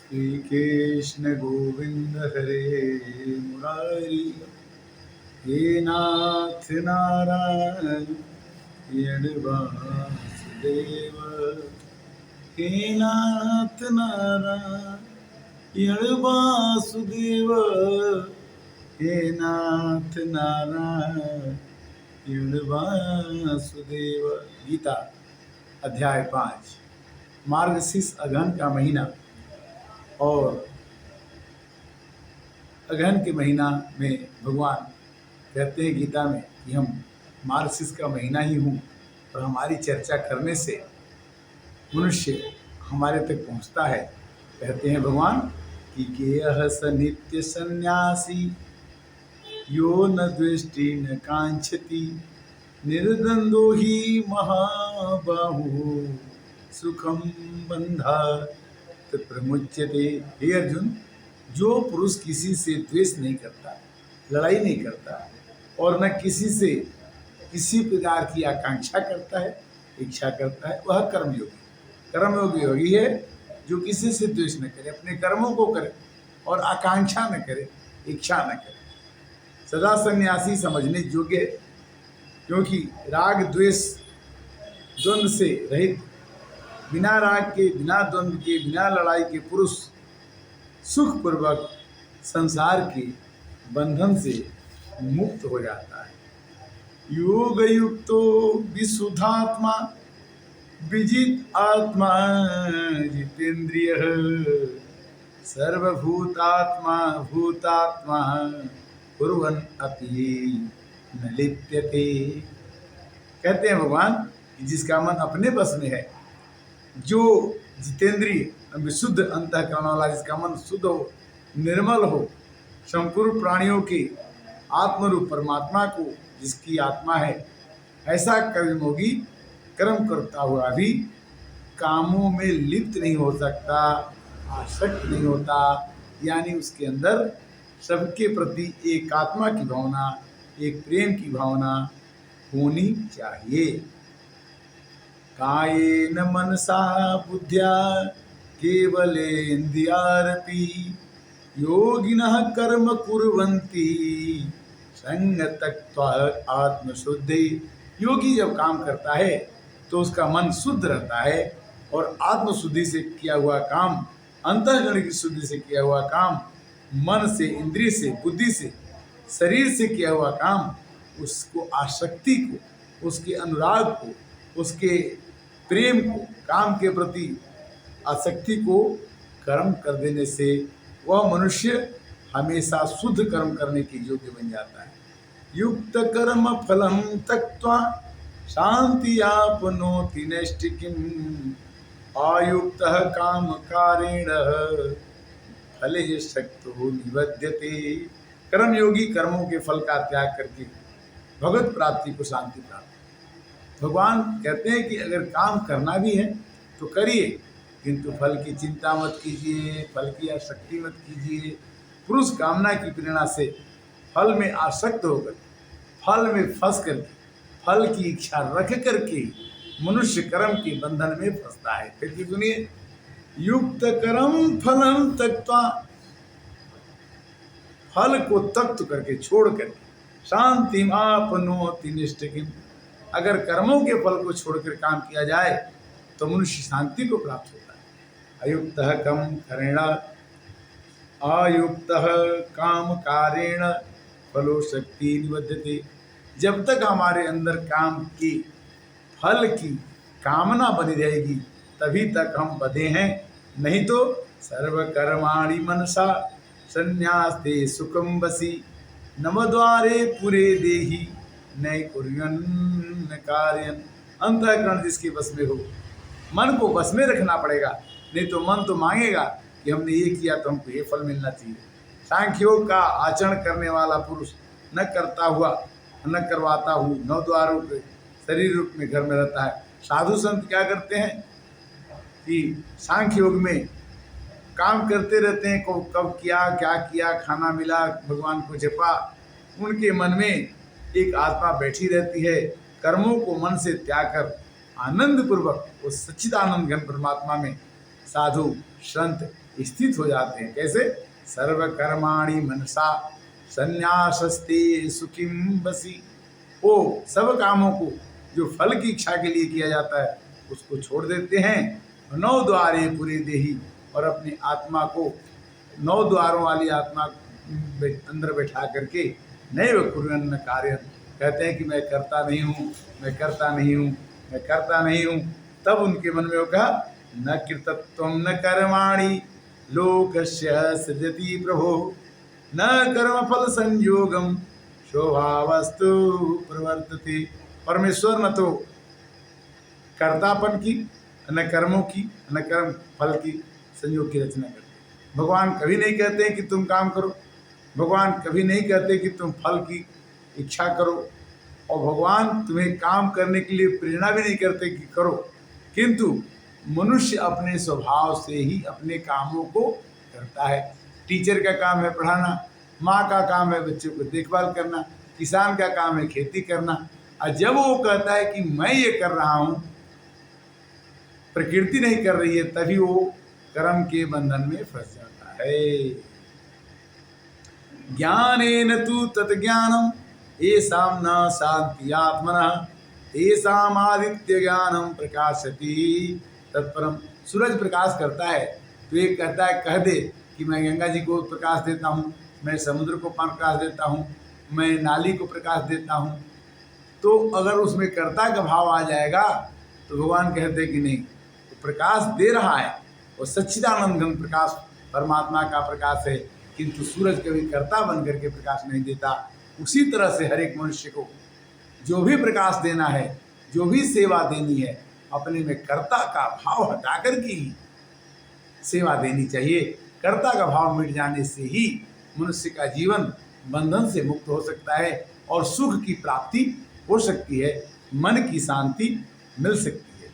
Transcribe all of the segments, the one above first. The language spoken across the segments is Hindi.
श्री कृष्ण गोविंद हरे मुरारी, हे नाथ नारायण वासुदेव, हे नाथ नारायण वासुदेव, हे नाथ नारायण वासुदेव। गीता अध्याय 5। मार्गशीर्ष अगहन का महीना, और अगहन के महीना में भगवान कहते हैं गीता में कि हम मार्गशीर्ष का महीना ही हूँ, और हमारी चर्चा करने से मनुष्य हमारे तक पहुँचता है। कहते हैं भगवान कि गेह स नित्य सन्यासी, यो न दृष्टि न कांक्षति, निर्द्वंदो ही महाबाहु, सुखम बंधात् प्रमुच्यते। हे अर्जुन, जो पुरुष किसी से द्वेष नहीं करता, लड़ाई नहीं करता, और न किसी से किसी प्रकार की आकांक्षा करता है, इच्छा करता है, वह कर्मयोगी। कर्मयोगी योगी है जो किसी से द्वेष न करे, अपने कर्मों को करे और आकांक्षा न करे, इच्छा न करे। सदा सन्यासी समझने योग्य है, क्योंकि राग द्वेष द्वंद्व से रहित, बिना राग के, बिना द्वंद्व के, बिना लड़ाई के पुरुष सुखपूर्वक संसार के बंधन से मुक्त हो जाता है। योग युक्तो विशुद्धात्मा, विजित आत्मा जितेंद्रिय, सर्वभूतात्मा भूतात्मा, कुर्वन् अपि न लिप्यते। कहते हैं भगवान कि जिसका मन अपने बस में है, जो जितेंद्रिय विशुद्ध अंतःकरण वाला, जिसका मन शुद्ध हो, निर्मल हो, संपूर्ण प्राणियों के आत्मरूप परमात्मा को जिसकी आत्मा है, ऐसा कर्मयोगी कर्म करता हुआ भी कामों में लिप्त नहीं हो सकता, आसक्त नहीं होता। यानी उसके अंदर सबके प्रति एक आत्मा की भावना, एक प्रेम की भावना होनी चाहिए। कायेन मनसा बुद्ध्या केवलेन्द्रियारपि, योगिनः कर्म कुर्वन्ति संग त्यक्त्वा आत्मशुद्धि। योगी जब काम करता है तो उसका मन शुद्ध रहता है, और आत्मशुद्धि से किया हुआ काम, अंतःकरण की शुद्धि से किया हुआ काम, मन से, इंद्रिय से, बुद्धि से, शरीर से किया हुआ काम, उसको आसक्ति को, उसके अनुराग को, उसके प्रेम को, काम के प्रति आसक्ति को कर्म कर देने से वह मनुष्य हमेशा शुद्ध कर्म करने के योग्य बन जाता है। युक्त कर्म फलम त्यक्त्वा शांति आपनोति नैष्ठिकीम्, आयुक्तः काम कारेण फले शक्तो निबध्यते। कर्मयोगी कर्मों के फल का त्याग करके भगवत प्राप्ति को, शांति प्राप्त। भगवान कहते हैं कि अगर काम करना भी है तो करिए, किंतु फल की चिंता मत कीजिए, फल की आसक्ति मत कीजिए। पुरुष कामना की प्रेरणा से फल में आसक्त होकर, फल में फंस करके, फल की इच्छा रख करके मनुष्य कर्म के बंधन में फंसता है। फिर सुनिए, युक्त कर्म फलम त्यक्त्वा, फल को त्यक्त करके, छोड़ करके, शांति आपनोति नैष्ठिकीम्, अगर कर्मों के फल को छोड़कर काम किया जाए तो मनुष्य शांति को प्राप्त होता है। अयुक्तः कम करेण, अयुक्तः काम कारेण फलो शक्ति निबध्यते। जब तक हमारे अंदर काम की फल की कामना बनी रहेगी, तभी तक हम बधे हैं, नहीं तो सर्वकर्माणि मनसा संन्यास्ते सुखम बसी, नमद्वारे पुरे देहि नय कुर्यन् कार्यन्। अंतःकरण जिसके बस में हो, मन को बस में रखना पड़ेगा, नहीं तो मन तो मांगेगा कि हमने ये किया तो हमको ये फल मिलना चाहिए। सांख्य योग का आचरण करने वाला पुरुष न करता हुआ, न करवाता हुआ, नौ द्वारों के शरीर रूप में घर में रहता है। साधु संत क्या करते हैं कि सांख्य योग में काम करते रहते हैं, कब किया, क्या किया, खाना मिला, भगवान को जपा। उनके मन में एक आत्मा बैठी रहती है, कर्मों को मन से त्याग कर आनंद पूर्वक उस सच्चिदानंद घन परमात्मा में साधु संत स्थित हो जाते हैं। कैसे? सर्व कर्माणि मनसा संन्यासस्ते सुखिम बसी। वो सब कामों को जो फल की इच्छा के लिए किया जाता है उसको छोड़ देते हैं। नौ द्वारे पूरे देही, और अपनी आत्मा को नौ द्वारों वाली आत्मा अंदर बैठा करके नैव कुर्वन्न कार्य, कहते हैं कि मैं करता नहीं हूँ, मैं करता नहीं हूँ, मैं करता नहीं हूँ। तब उनके मन में होगा न कृतत्वं न कर्माणि लोकस्य सृजति प्रभो, न कर्म फल संयोगम शोभावस्तु प्रवर्तते। परमेश्वर न तो कर्तापन की, न कर्मों की, न कर्म फल की संयोग की रचना करते। भगवान कभी नहीं कहते कि तुम काम करो, भगवान कभी नहीं कहते कि तुम फल की इच्छा करो, और भगवान तुम्हें काम करने के लिए प्रेरणा भी नहीं करते कि करो। किंतु मनुष्य अपने स्वभाव से ही अपने कामों को करता है। टीचर का काम है पढ़ाना, माँ का काम है बच्चों को देखभाल करना, किसान का काम है खेती करना। और जब वो कहता है कि मैं ये कर रहा हूँ, प्रकृति नहीं कर रही है, तभी वो कर्म के बंधन में फंस जाता है। ज्ञानेन तु तत्ज्ञानम येषां न शान्ति आत्मनः तेषाम् आदित्य ज्ञानम प्रकाशति तत्परम। सूरज प्रकाश करता है तो एक कहता है, कह दे कि मैं गंगा जी को प्रकाश देता हूँ, मैं समुद्र को प्रकाश देता हूँ, मैं नाली को प्रकाश देता हूँ। तो अगर उसमें कर्ता का भाव आ जाएगा तो भगवान कहते कि नहीं, तो प्रकाश दे रहा है और सच्चिदानंद घन प्रकाश परमात्मा का प्रकाश है, किंतु सूरज कभी कर्ता बन करके प्रकाश नहीं देता। उसी तरह से हर एक मनुष्य को जो भी प्रकाश देना है, जो भी सेवा देनी है, अपने में कर्ता का भाव हटा करके ही सेवा देनी चाहिए। कर्ता का भाव मिट जाने से ही मनुष्य का जीवन बंधन से मुक्त हो सकता है और सुख की प्राप्ति हो सकती है, मन की शांति मिल सकती है।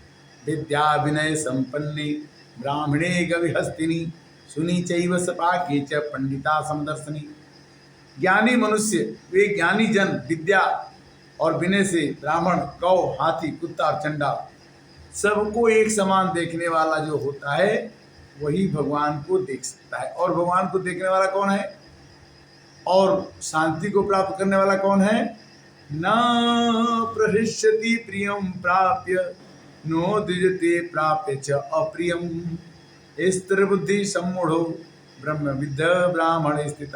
विद्या विनय संपन्ने ब्राह्मणे गविहस्तिनी सुनी चैव सपाके च पंडिता समदर्शनी। ज्ञानी मनुष्य, वे ज्ञानी जन विद्या और विनय से ब्राह्मण, गौ, हाथी, कुत्ता और चंडा सबको एक समान देखने वाला जो होता है वही भगवान को देख सकता है। और भगवान को देखने वाला कौन है और शांति को प्राप्त करने वाला कौन है? न प्रहृष्यति प्रियम प्राप्य नो द्विजते प्राप्य च अप्रियम स्थिर बुद्धि सम्मूढ़ो ब्रह्म विद्ध ब्राह्मण स्थित।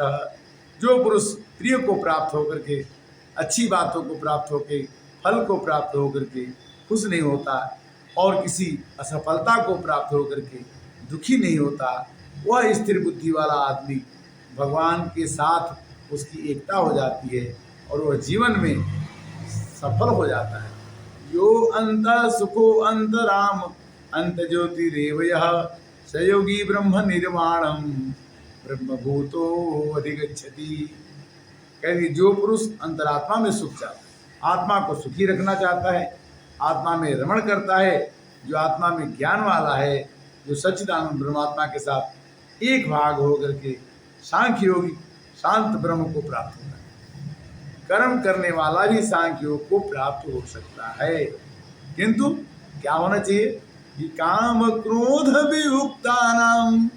जो पुरुष प्रिय को प्राप्त होकर के, अच्छी बातों को प्राप्त होकर, फल को प्राप्त होकर के खुश नहीं होता और किसी असफलता को प्राप्त होकर के दुखी नहीं होता, वह स्थिर बुद्धि वाला आदमी भगवान के साथ उसकी एकता हो जाती है और वह जीवन में सफल हो जाता है। यो अंत सुखो अंतराम अंत ज्योति रेव यः सयोगी ब्रह्म निर्वाणम ब्रह्मभूतो अधिगच्छति। कहेंगे जो पुरुष अंतरात्मा में सुख चाहता है, आत्मा को सुखी रखना चाहता है, आत्मा में रमण करता है, जो आत्मा में ज्ञान वाला है, जो सच्चिदानंद परमात्मा के साथ एक भाग होकर के सांख्य योगी शांत ब्रह्म को प्राप्त होता है। कर्म करने वाला भी सांख्य योग को प्राप्त हो सकता है, किंतु क्या होना चाहिए कि काम क्रोध वियुक्तानाम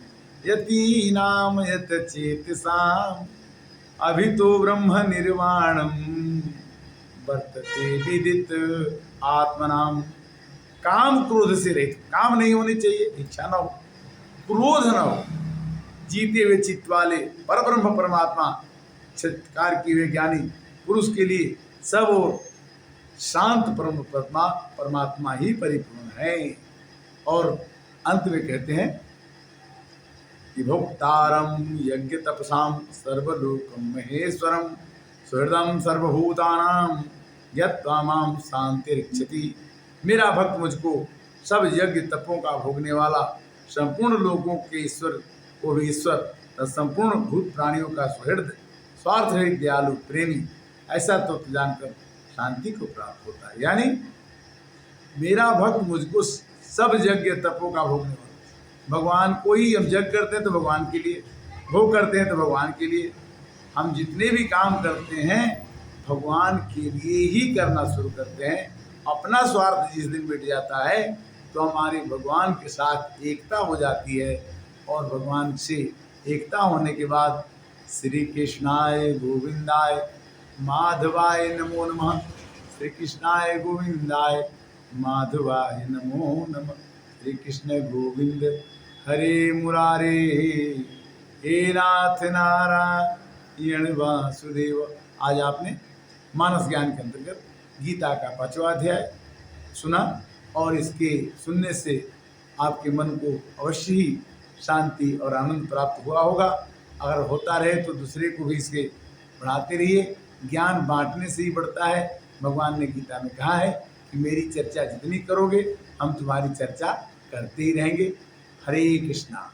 यतीनाम यत चेतसाम अभितो ब्रह्म निर्वाणम वर्तते विदित आत्मनाम। काम क्रोध से रहित, काम नहीं होनी चाहिए, इच्छा न हो, क्रोध न हो, जीते हुए चित्त वाले परब्रह्म परमात्मा चित्कार किए हुए ज्ञानी पुरुष के लिए सब और शांत परम परमात्मा ही परिपूर्ण है। और अंत में कहते हैं कि भोक्तारम यज्ञ तपसाम सर्वलोकम महेश्वरम सुहृदम सर्वभूतानाम यत्त्वामाम शांतिरिच्छति। मेरा भक्त मुझको सब यज्ञ तपों का भोगने वाला, संपूर्ण लोगों के ईश्वर को भी ईश्वर तथा संपूर्ण भूत प्राणियों का सुहृद स्वार्थ रहित दयालु प्रेमी ऐसा तो जानकर शांति को प्राप्त होता है। यानी मेरा भक्त मुझको सब यज्ञ तपों का भोगने वाला, भगवान को ही हम यज्ञ करते हैं तो भगवान के लिए, भोग करते हैं तो भगवान के लिए, हम जितने भी काम करते हैं भगवान के लिए ही करना शुरू करते हैं। अपना स्वार्थ जिस दिन मिट जाता है तो हमारी भगवान के साथ एकता हो जाती है और भगवान से एकता होने के बाद श्री कृष्णाय गोविंदाय माधवाय नमो नमः, श्री कृष्णाय गोविंदाय माधवाय नमो नमः, श्री कृष्ण गोविंद हरे मुरारे, हे नाथ नारायण वासुदेव। आज आपने मानस ज्ञान के अंतर्गत गीता का 5वां अध्याय सुना और इसके सुनने से आपके मन को अवश्य ही शांति और आनंद प्राप्त हुआ होगा। अगर होता रहे तो दूसरे को भी इसके बढ़ाते रहिए। ज्ञान बांटने से ही बढ़ता है। भगवान ने गीता में कहा है कि मेरी चर्चा जितनी करोगे हम तुम्हारी चर्चा करते ही रहेंगे। हरे कृष्णा।